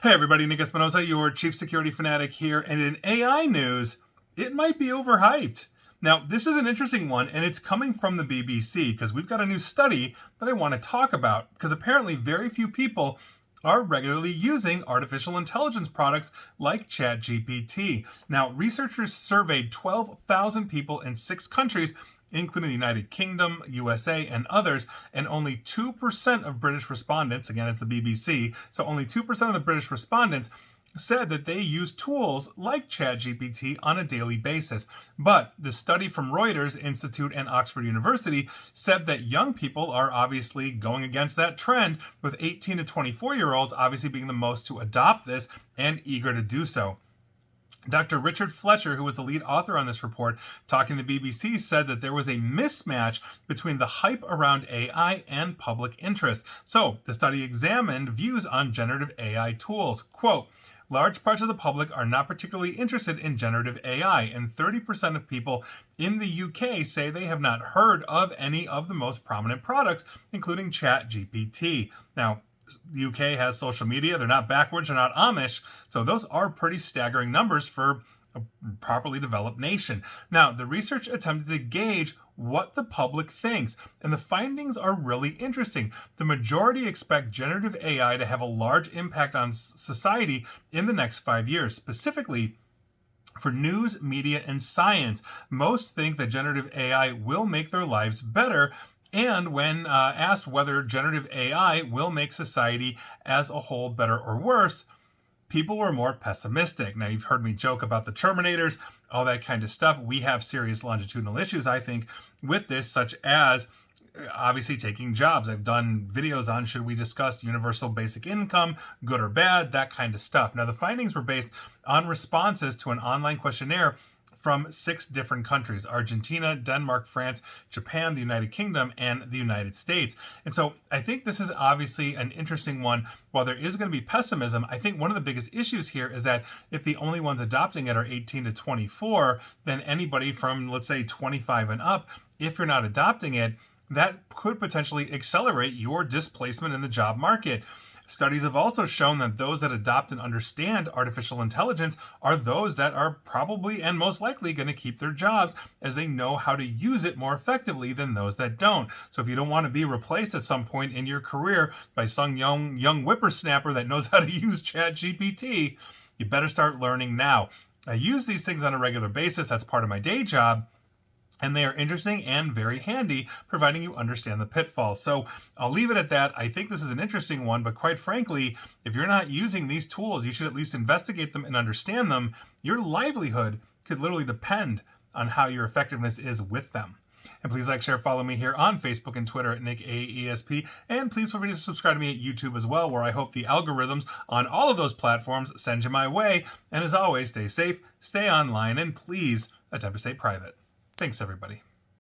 Hey everybody, Nick Espinosa, your chief security fanatic here, and in AI news, it might be overhyped. Now, this is an interesting one, and it's coming from the BBC, because we've got a new study that I want to talk about, because apparently very few people are regularly using artificial intelligence products like ChatGPT. Now, researchers surveyed 12,000 people in 6 countries, including the United Kingdom, USA, and others, and only 2% of British respondents, again, it's the BBC, so only 2% of the British respondents said that they use tools like ChatGPT on a daily basis. But the study from Reuters Institute and Oxford University said that young people are obviously going against that trend, with 18 to 24-year-olds obviously being the most to adopt this and eager to do so. Dr. Richard Fletcher, who was the lead author on this report, talking to the BBC, said that there was a mismatch between the hype around AI and public interest. So, the study examined views on generative AI tools. Quote, large parts of the public are not particularly interested in generative AI, and 30% of people in the UK say they have not heard of any of the most prominent products, including ChatGPT. Now, the UK has social media. They're not backwards. They're not Amish. So those are pretty staggering numbers for a properly developed nation. Now, the research attempted to gauge what the public thinks, and the findings are really interesting. The majority expect generative AI to have a large impact on society in the next 5 years, specifically for news, media, and science. Most think that generative AI will make their lives better. And when asked whether generative AI will make society as a whole better or worse, people were more pessimistic. Now, you've heard me joke about the Terminators, all that kind of stuff. We have serious longitudinal issues, I think, with this, such as obviously taking jobs. I've done videos on should we discuss universal basic income, good or bad, that kind of stuff. Now, the findings were based on responses to an online questionnaire from 6 different countries: Argentina, Denmark, France, Japan, the United Kingdom, and the United States. And so I think this is obviously an interesting one. While there is going to be pessimism, I think one of the biggest issues here is that if the only ones adopting it are 18 to 24, then anybody from, let's say, 25 and up, if you're not adopting it, that could potentially accelerate your displacement in the job market. Studies have also shown that those that adopt and understand artificial intelligence are those that are probably and most likely going to keep their jobs, as they know how to use it more effectively than those that don't. So if you don't want to be replaced at some point in your career by some young whippersnapper that knows how to use ChatGPT, you better start learning now. I use these things on a regular basis. That's part of my day job. And they are interesting and very handy, providing you understand the pitfalls. So I'll leave it at that. I think this is an interesting one, but quite frankly, if you're not using these tools, you should at least investigate them and understand them. Your livelihood could literally depend on how your effectiveness is with them. And please like, share, follow me here on Facebook and Twitter at NickAESP. And please feel free to subscribe to me at YouTube as well, where I hope the algorithms on all of those platforms send you my way. And as always, stay safe, stay online, and please attempt to stay private. Thanks, everybody.